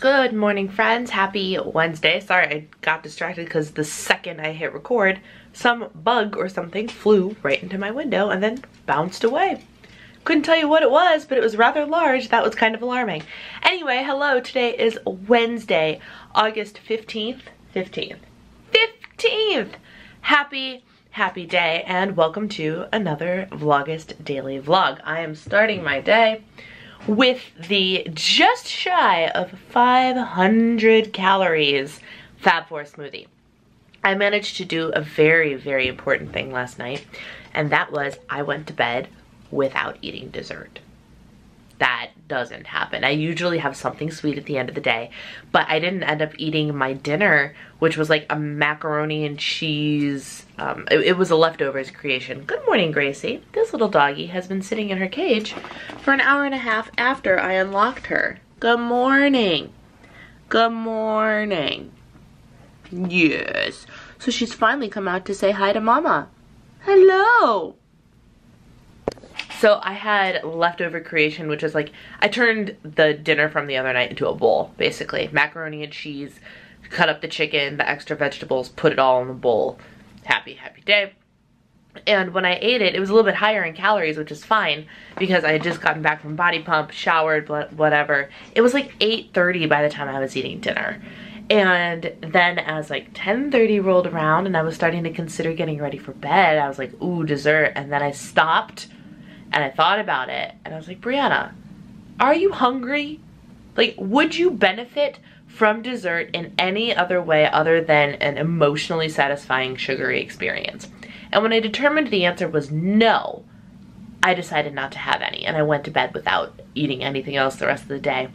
Good morning, friends. Happy Wednesday. Sorry, I got distracted because the second I hit record, some bug or something flew right into my window and then bounced away. Couldn't tell you what it was, but it was rather large. That was kind of alarming. Anyway, hello. Today is Wednesday, August 15th. 15th. Happy day, and welcome to another Vlogust daily vlog. I am starting my day with the just shy of 500 calories Fab Four smoothie. I managed to do a very important thing last night, and that was I went to bed without eating dessert. That doesn't happen. I usually have something sweet at the end of the day, but I didn't end up eating my dinner, which was like a macaroni and cheese. It was a leftovers creation. Good morning, Gracie. This little doggy has been sitting in her cage for an hour and a half after I unlocked her. Good morning. Good morning. Yes. So she's finally come out to say hi to Mama. Hello. So I had leftover creation, which is like, I turned the dinner from the other night into a bowl, basically. Macaroni and cheese, cut up the chicken, the extra vegetables, put it all in the bowl. Happy day. And when I ate it, it was a little bit higher in calories, which is fine, because I had just gotten back from Body Pump, showered, whatever. It was like 8:30 by the time I was eating dinner. And then as like 10:30 rolled around and I was starting to consider getting ready for bed, I was like, ooh, dessert. And then I stopped and I thought about it, and I was like, Brianna, are you hungry? Like, would you benefit from dessert in any other way other than an emotionally satisfying sugary experience? And when I determined the answer was no, I decided not to have any, and I went to bed without eating anything else the rest of the day.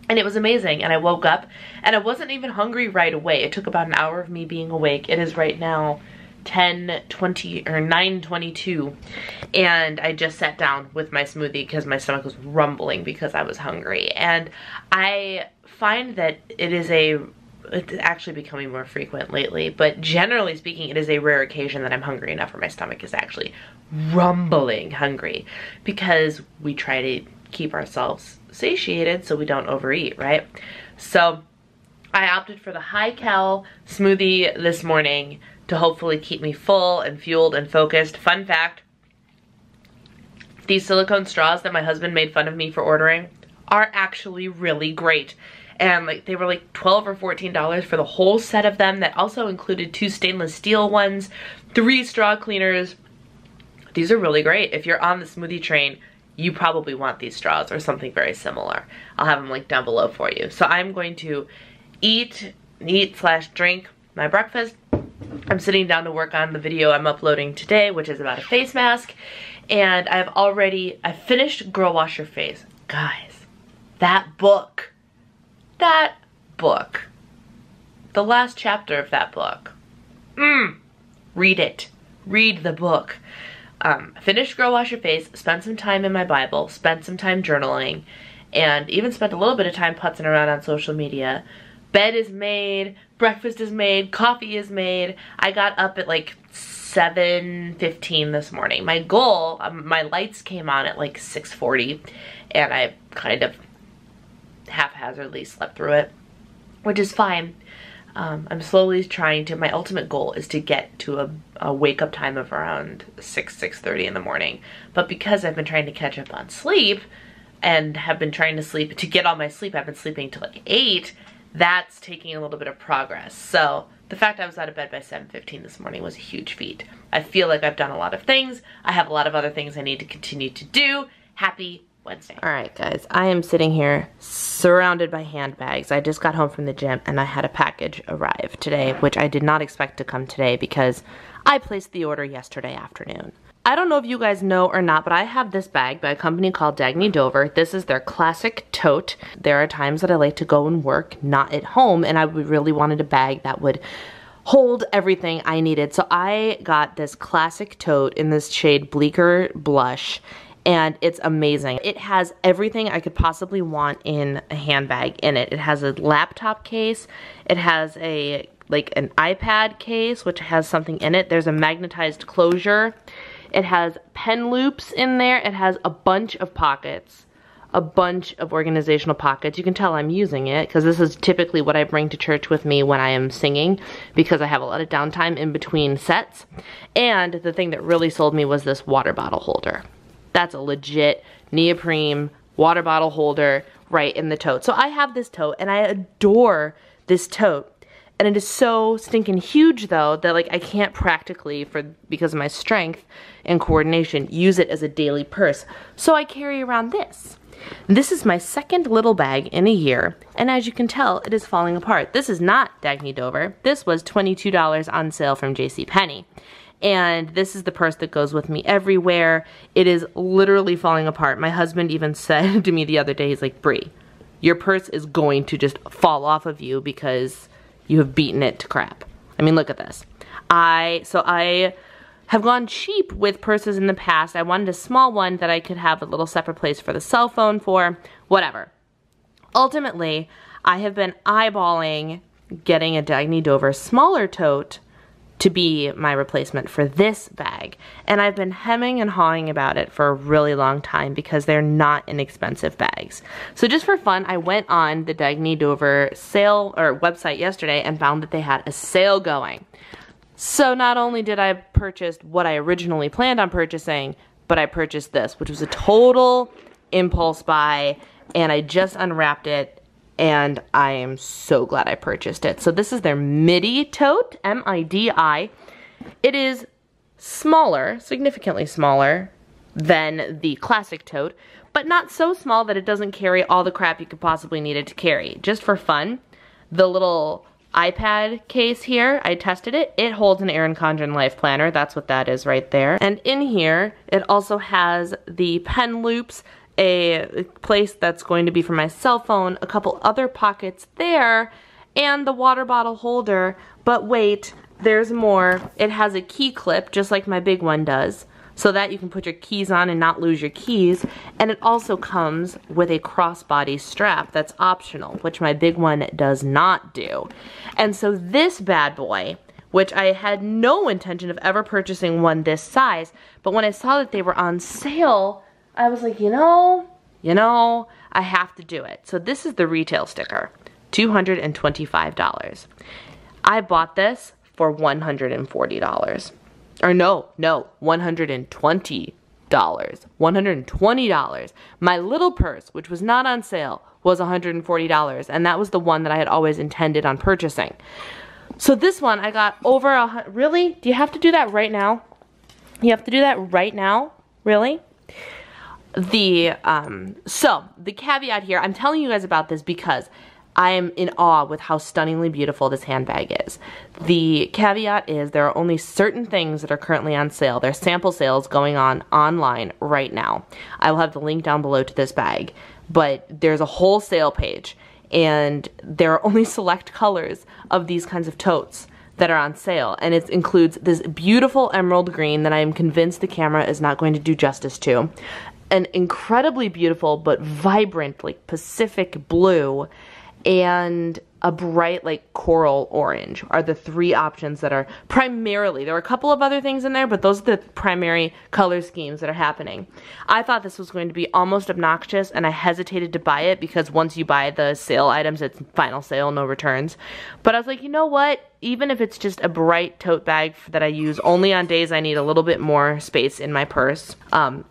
And it was amazing, and I woke up, and I wasn't even hungry right away. It took about an hour of me being awake. It is right now 10:20 or 9:22, and I just sat down with my smoothie because my stomach was rumbling because I was hungry. And I find that it's actually becoming more frequent lately, but generally speaking, it is a rare occasion that I'm hungry enough where my stomach is actually rumbling hungry, because we try to keep ourselves satiated so we don't overeat, right? So I opted for the high cal smoothie this morning to hopefully keep me full and fueled and focused. Fun fact, these silicone straws that my husband made fun of me for ordering are actually really great. And like, they were like $12 or $14 for the whole set of them. That also included 2 stainless steel ones, 3 straw cleaners. These are really great. If you're on the smoothie train, you probably want these straws or something very similar. I'll have them linked down below for you. So I'm going to eat/drink my breakfast. I'm sitting down to work on the video I'm uploading today, which is about a face mask. And I finished Girl Wash Your Face. Guys, that book, the last chapter of that book, read it. Read the book. Finished Girl Wash Your Face, spent some time in my Bible, spent some time journaling, and even spent a little bit of time putzing around on social media. Bed is made, breakfast is made, coffee is made. I got up at like 7:15 this morning. My goal, my lights came on at like 6:40, and I kind of haphazardly slept through it, which is fine. I'm slowly trying to, my ultimate goal is to get to a wake up time of around 6:30 in the morning. But because I've been trying to catch up on sleep and have been trying to get all my sleep, I've been sleeping till like 8. That's taking a little bit of progress. So the fact I was out of bed by 7:15 this morning was a huge feat. I feel like I've done a lot of things. I have a lot of other things I need to continue to do. Happy Wednesday. All right, guys, I am sitting here surrounded by handbags. I just got home from the gym and I had a package arrive today, which I did not expect to come today because I placed the order yesterday afternoon. I don't know if you guys know or not, but I have this bag by a company called Dagny Dover. This is their classic tote. There are times that I like to go and work not at home, and I really wanted a bag that would hold everything I needed. So I got this classic tote in this shade Bleaker Blush, and it's amazing. It has everything I could possibly want in a handbag in it. It has a laptop case. It has like an iPad case, which has something in it. There's a magnetized closure. It has pen loops in there. It has a bunch of pockets. a bunch of organizational pockets. You can tell I'm using it because this is typically what I bring to church with me when I am singing because I have a lot of downtime in between sets. And the thing that really sold me was this water bottle holder. That's a legit neoprene water bottle holder right in the tote. So I have this tote and I adore this tote. And it is so stinking huge though that like I can't practically, because of my strength and coordination, use it as a daily purse. So I carry around this. This is my second little bag in a year, and as you can tell, it is falling apart. This is not Dagny Dover. This was $22 on sale from JCPenney. And this is the purse that goes with me everywhere. It is literally falling apart. My husband even said to me the other day, he's like, Brie, your purse is going to just fall off of you because you have beaten it to crap. I mean, look at this. So I have gone cheap with purses in the past. I wanted a small one that I could have a little separate place for the cell phone for, whatever. Ultimately, I have been eyeballing getting a Dagny Dover smaller tote to be my replacement for this bag. And I've been hemming and hawing about it for a really long time because they're not inexpensive bags. So just for fun, I went on the Dagny Dover sale or website yesterday and found that they had a sale going. So not only did I purchase what I originally planned on purchasing, but I purchased this, which was a total impulse buy, and I just unwrapped it and I am so glad I purchased it. So this is their Midi tote, M-I-D-I. It is smaller, significantly smaller than the classic tote, but not so small that it doesn't carry all the crap you could possibly need it to carry. Just for fun, the little iPad case here, I tested it. It holds an Erin Condren Life Planner. That's what that is right there. And in here, it also has the pen loops, a place that's going to be for my cell phone, a couple other pockets there, and the water bottle holder. But wait, there's more. It has a key clip, just like my big one does, so that you can put your keys on and not lose your keys. And it also comes with a crossbody strap that's optional, which my big one does not do. And so this bad boy, which I had no intention of ever purchasing one this size, but when I saw that they were on sale, I was like, you know, I have to do it. So this is the retail sticker, $225. I bought this for $140. Or no, $120. $120. My little purse, which was not on sale, was $140, and that was the one that I had always intended on purchasing. So this one I got over really? Do you have to do that right now? You have to do that right now? Really? So the caveat here, I'm telling you guys about this because I am in awe with how stunningly beautiful this handbag is. The caveat is there are only certain things that are currently on sale. There's sample sales going on online right now. I will have the link down below to this bag, but there's a whole sale page and there are only select colors of these kinds of totes that are on sale, and it includes this beautiful emerald green that I am convinced the camera is not going to do justice to, an incredibly beautiful but vibrant like Pacific blue, and a bright like coral orange are the three options that are primarily, there are a couple of other things in there, but those are the primary color schemes that are happening. I thought this was going to be almost obnoxious and I hesitated to buy it because once you buy the sale items, it's final sale, no returns. But I was like, you know what? Even if it's just a bright tote bag that I use only on days I need a little bit more space in my purse,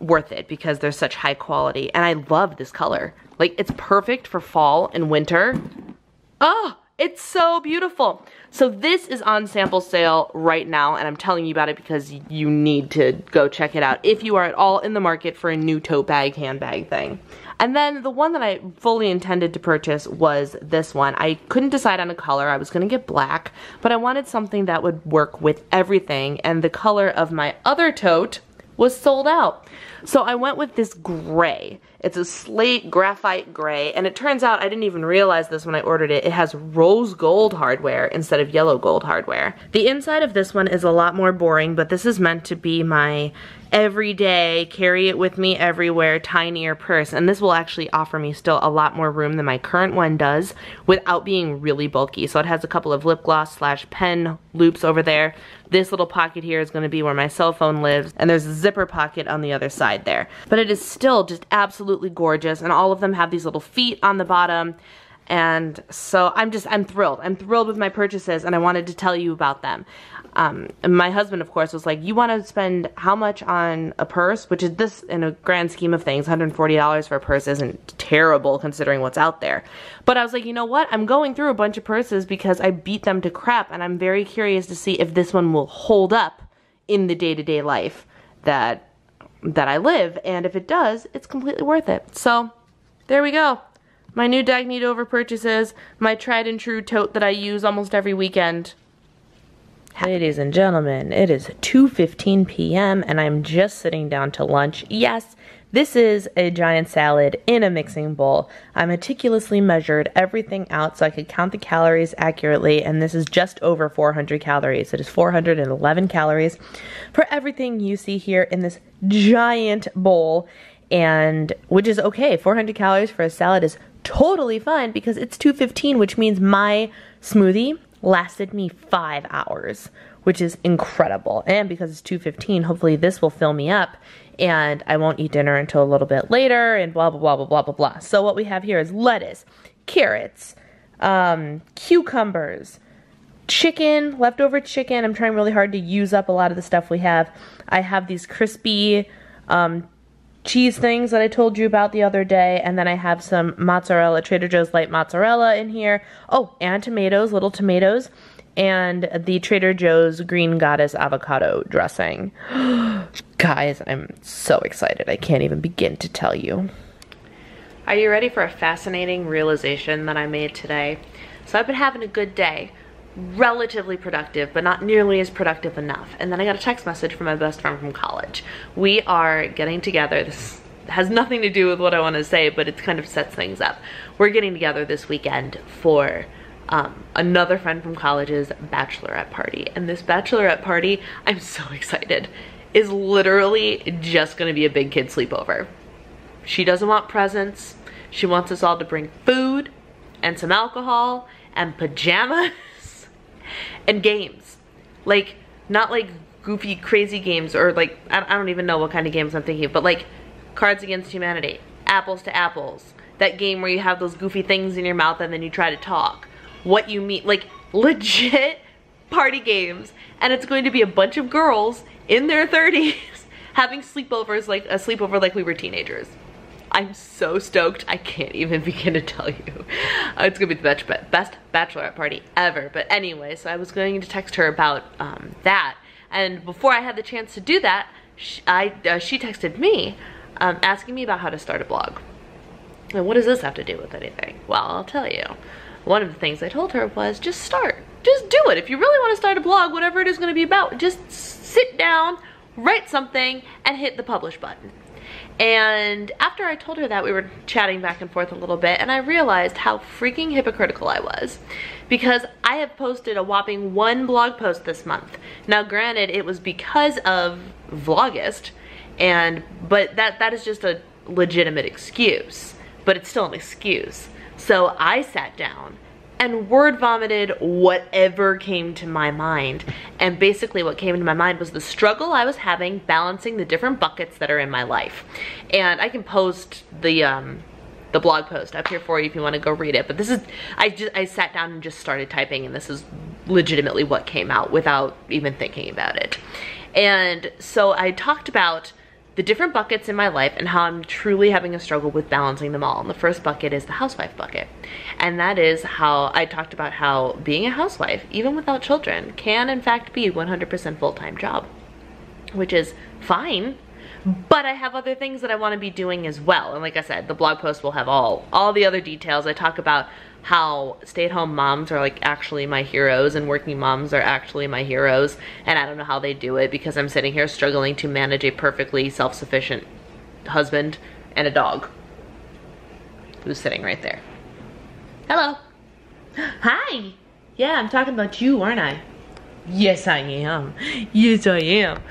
worth it because they're such high quality. And I love this color. Like, it's perfect for fall and winter. Oh, it's so beautiful. So this is on sample sale right now, and I'm telling you about it because you need to go check it out if you are at all in the market for a new tote bag, handbag thing. And then the one that I fully intended to purchase was this one. I couldn't decide on a color. I was going to get black, but I wanted something that would work with everything, and the color of my other tote was sold out. So I went with this gray. It's a slate graphite gray, and it turns out, I didn't even realize this when I ordered it, it has rose gold hardware instead of yellow gold hardware. The inside of this one is a lot more boring, but this is meant to be my everyday, carry it with me everywhere, tinier purse, and this will actually offer me still a lot more room than my current one does without being really bulky. So it has a couple of lip gloss / pen loops over there. This little pocket here is going to be where my cell phone lives, and there's a zipper pocket on the other side. inside there. But it is still just absolutely gorgeous, and all of them have these little feet on the bottom. And so I'm thrilled. I'm thrilled with my purchases, and I wanted to tell you about them. And my husband, of course, was like, you want to spend how much on a purse? Which is, this, in a grand scheme of things, $140 for a purse isn't terrible considering what's out there. But I was like, you know what? I'm going through a bunch of purses because I beat them to crap, and I'm very curious to see if this one will hold up in the day-to-day life that I live. And if it does, it's completely worth it. So there we go. My new Dagnitover purchases, my tried and true tote that I use almost every weekend. Ladies and gentlemen, it is 2:15 p.m. and I'm just sitting down to lunch. Yes, this is a giant salad in a mixing bowl. I meticulously measured everything out so I could count the calories accurately, and this is just over 400 calories. It is 411 calories for everything you see here in this giant bowl, and which is okay. 400 calories for a salad is totally fine because it's 2:15, which means my smoothie lasted me 5 hours, which is incredible. And because it's 2:15, hopefully this will fill me up and I won't eat dinner until a little bit later and blah, blah, blah, blah, blah, blah, blah. So what we have here is lettuce, carrots, cucumbers, chicken, leftover chicken. I'm trying really hard to use up a lot of the stuff we have. I have these crispy cheese things that I told you about the other day, and then I have some mozzarella, Trader Joe's light mozzarella in here. Oh, and tomatoes, little tomatoes, and the Trader Joe's Green Goddess avocado dressing. Guys, I'm so excited. I can't even begin to tell you. Are you ready for a fascinating realization that I made today? So I've been having a good day. Relatively productive, but not nearly as productive enough. And then I got a text message from my best friend from college. We are getting together. This has nothing to do with what I want to say, but it kind of sets things up. We're getting together this weekend for another friend from college's bachelorette party. And this bachelorette party, I'm so excited, is literally just going to be a big kid sleepover. She doesn't want presents. She wants us all to bring food and some alcohol and pajamas and games. Like, not like goofy, crazy games, or like, I don't even know what kind of games I'm thinking of, but like Cards Against Humanity, Apples to Apples, that game where you have those goofy things in your mouth and then you try to talk. What you mean, like legit party games. And it's going to be a bunch of girls in their 30s having sleepovers, like a sleepover like we were teenagers. I'm so stoked, I can't even begin to tell you. It's gonna be the best bachelorette party ever. But anyway, so I was going to text her about that. And before I had the chance to do that, she texted me asking me about how to start a blog. And what does this have to do with anything? Well, I'll tell you. One of the things I told her was just start. Just do it. If you really want to start a blog, whatever it is gonna be about, just sit down, write something, and hit the publish button. And after I told her that, we were chatting back and forth a little bit, and I realized how freaking hypocritical I was, because I have posted a whopping 1 blog post this month. Now granted, it was because of Vlogust, but that is just a legitimate excuse, but it's still an excuse. So I sat down and word vomited whatever came to my mind. And basically what came to my mind was the struggle I was having balancing the different buckets that are in my life. And I can post the blog post up here for you if you want to go read it. But this is, I sat down and just started typing, and this is legitimately what came out without even thinking about it. And so I talked about the different buckets in my life and how I'm truly having a struggle with balancing them all. And the first bucket is the housewife bucket. And that is how I talked about how being a housewife, even without children, can in fact be a 100% full-time job, which is fine, but I have other things that I want to be doing as well. And like I said, the blog post will have all the other details. I talk about how stay-at-home moms are like actually my heroes and working moms are actually my heroes, and I don't know how they do it because I'm sitting here struggling to manage a perfectly self-sufficient husband and a dog who's sitting right there. Hello. Hi. Yeah, I'm talking about you, aren't I? Yes, I am. Yes, I am.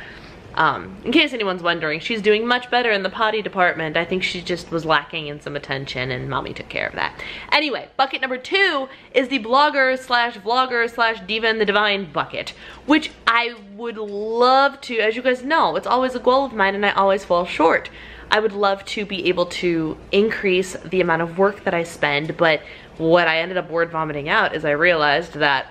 In case anyone's wondering, she's doing much better in the potty department. I think she just was lacking in some attention and mommy took care of that. Anyway, bucket number 2 is the blogger slash vlogger slash diva in the divine bucket, which I would love to, as you guys know, it's always a goal of mine and I always fall short. I would love to be able to increase the amount of work that I spend, but what I ended up word vomiting out is I realized that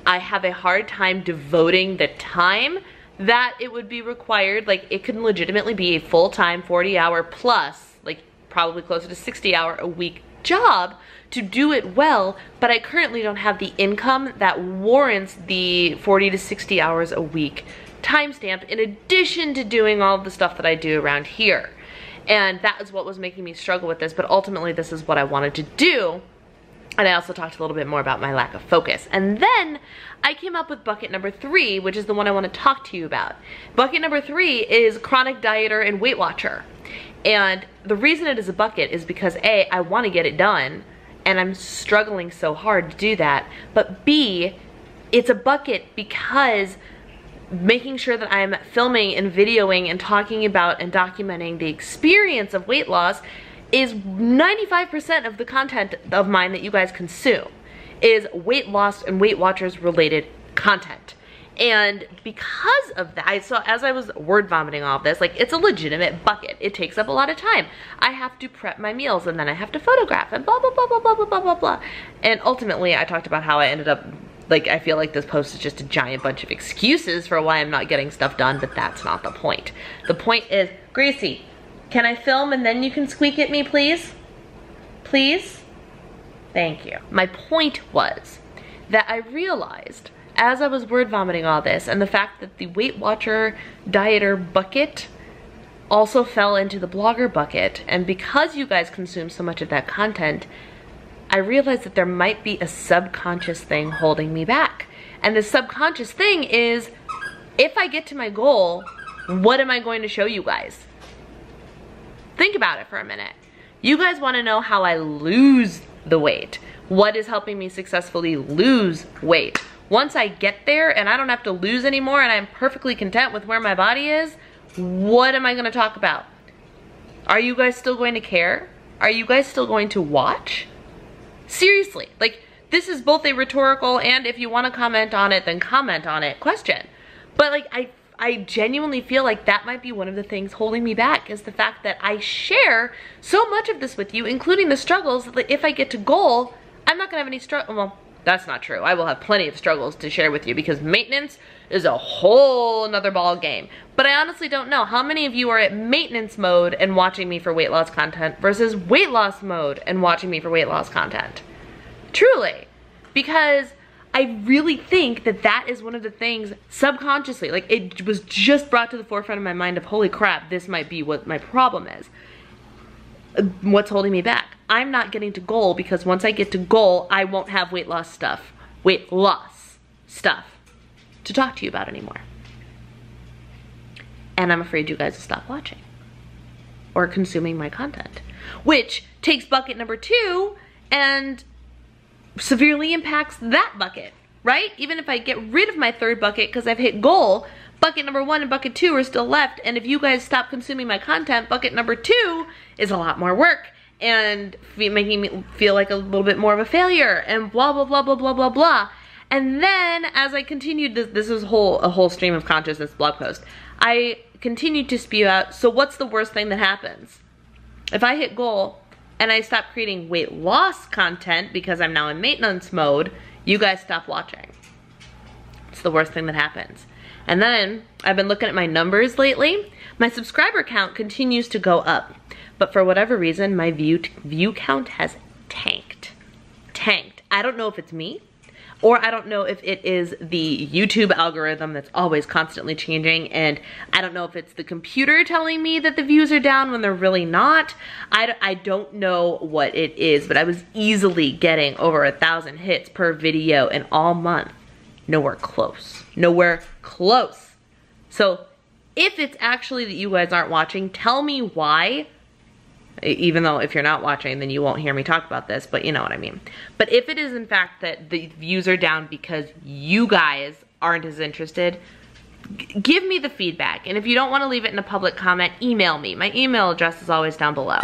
I have a hard time devoting the time that it would be required. Like, it could legitimately be a full-time 40-hour plus, like probably closer to 60-hour a week job to do it well, but I currently don't have the income that warrants the 40 to 60 hours a week timestamp in addition to doing all the stuff that I do around here. And that is what was making me struggle with this, but ultimately this is what I wanted to do. And I also talked a little bit more about my lack of focus. And then I came up with bucket number 3, which is the one I want to talk to you about. Bucket number 3 is chronic dieter and Weight Watcher. And the reason it is a bucket is because A, I want to get it done, and I'm struggling so hard to do that. But B, it's a bucket because making sure that I'm filming and videoing and talking about and documenting the experience of weight loss is 95% of the content of mine that you guys consume is weight loss and Weight Watchers related content. And because of that, so as I was word vomiting all of this, like, it's a legitimate bucket. It takes up a lot of time. I have to prep my meals and then I have to photograph and blah, blah, blah, blah, blah, blah, blah, blah, blah. And ultimately I talked about how I ended up, like, I feel like this post is just a giant bunch of excuses for why I'm not getting stuff done, but that's not the point. The point is, Gracie, can I film and then you can squeak at me, please? Please? Thank you. My point was that I realized as I was word vomiting all this and the fact that the Weight Watcher dieter bucket also fell into the blogger bucket, and because you guys consume so much of that content, I realized that there might be a subconscious thing holding me back. And the subconscious thing is, if I get to my goal, what am I going to show you guys? Think about it for a minute. You guys want to know how I lose the weight. What is helping me successfully lose weight? Once I get there and I don't have to lose anymore and I'm perfectly content with where my body is, what am I going to talk about? Are you guys still going to care? Are you guys still going to watch? Seriously, like, this is both a rhetorical and if you want to comment on it, then comment on it question. But like, I genuinely feel like that might be one of the things holding me back, is the fact that I share so much of this with you, including the struggles, that if I get to goal, I'm not gonna have any struggle. Well, that's not true. I will have plenty of struggles to share with you because maintenance is a whole nother ball game. But I honestly don't know how many of you are at maintenance mode and watching me for weight loss content versus weight loss mode and watching me for weight loss content. Truly. Because I really think that that is one of the things subconsciously, like, it was just brought to the forefront of my mind of, holy crap, this might be what my problem is. What's holding me back? I'm not getting to goal because once I get to goal, I won't have weight loss stuff to talk to you about anymore. And I'm afraid you guys will stop watching or consuming my content, which takes bucket number 2 and severely impacts that bucket, right? Even if I get rid of my 3rd bucket because I've hit goal, bucket number 1 and bucket 2 are still left. And if you guys stop consuming my content, bucket number 2 is a lot more work and making me feel like a little bit more of a failure and blah, blah, blah, blah, blah, blah, blah. And then as I continued, this is a whole stream of consciousness blog post, I continued to spew out, so what's the worst thing that happens? If I hit goal and I stop creating weight loss content because I'm now in maintenance mode, you guys stop watching. It's the worst thing that happens. And then I've been looking at my numbers lately. My subscriber count continues to go up, but for whatever reason, my view count has tanked. I don't know if it's me, or I don't know if it is the YouTube algorithm that's always constantly changing, and I don't know if it's the computer telling me that the views are down when they're really not. I don't know what it is, but I was easily getting over 1,000 hits per video in all month. Nowhere close. Nowhere close. So if it's actually that you guys aren't watching, tell me why. Even though if you're not watching, then you won't hear me talk about this, but you know what I mean. But if it is in fact that the views are down because you guys aren't as interested, give me the feedback. And if you don't want to leave it in a public comment, email me. My email address is always down below.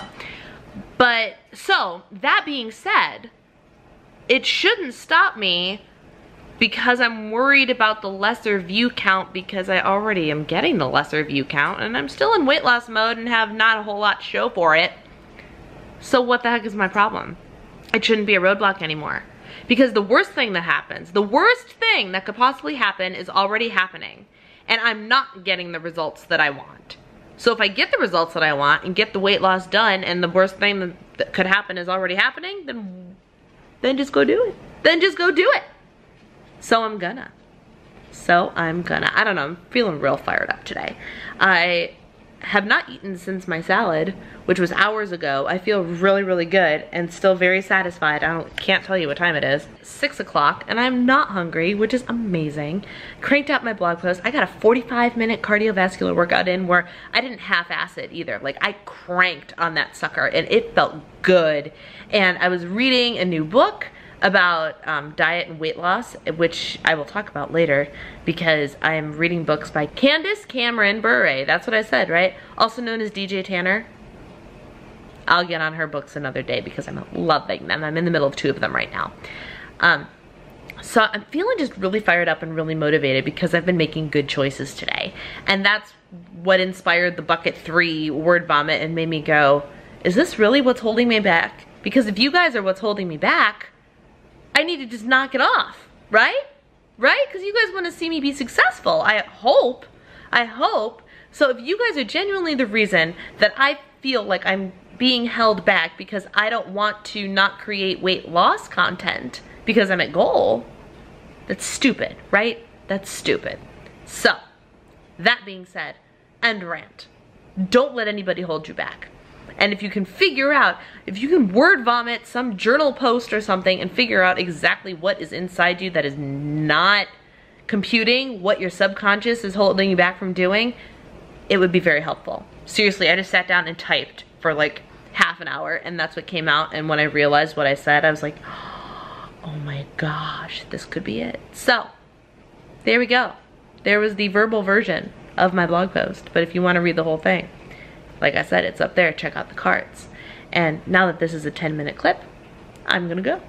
But, so, that being said, it shouldn't stop me because I'm worried about the lesser view count, because I already am getting the lesser view count and I'm still in weight loss mode and have not a whole lot to show for it. So what the heck is my problem? It shouldn't be a roadblock anymore. Because the worst thing that happens, the worst thing that could possibly happen is already happening. And I'm not getting the results that I want. So if I get the results that I want and get the weight loss done and the worst thing that could happen is already happening, then just go do it. Then just go do it. So I'm gonna. I don't know, I'm feeling real fired up today. I have not eaten since my salad, which was hours ago. I feel really, really good and still very satisfied. Can't tell you what time it is. 6 o'clock and I'm not hungry, which is amazing. Cranked out my blog post. I got a 45-minute cardiovascular workout in where I didn't half-ass it either. Like, I cranked on that sucker and it felt good. And I was reading a new book about diet and weight loss, which I will talk about later, because I'm reading books by Candace Cameron Bure. That's what I said, right? Also known as DJ Tanner. I'll get on her books another day because I'm loving them. I'm in the middle of 2 of them right now. So I'm feeling just really fired up and really motivated because I've been making good choices today. And that's what inspired the bucket 3 word vomit and made me go, is this really what's holding me back? Because if you guys are what's holding me back, I need to just knock it off, right? Right? Because you guys want to see me be successful. I hope. So if you guys are genuinely the reason that I feel like I'm being held back because I don't want to not create weight loss content because I'm at goal, that's stupid, right? That's stupid. So, that being said, end rant. Don't let anybody hold you back. And if you can figure out, if you can word vomit some journal post or something and figure out exactly what is inside you that is not computing what your subconscious is holding you back from doing, it would be very helpful. Seriously, I just sat down and typed for like half an hour and that's what came out. And when I realized what I said, I was like, oh my gosh, this could be it. So, there we go. There was the verbal version of my blog post. But if you want to read the whole thing, like I said, it's up there. Check out the cards. And now that this is a 10-minute clip, I'm gonna go.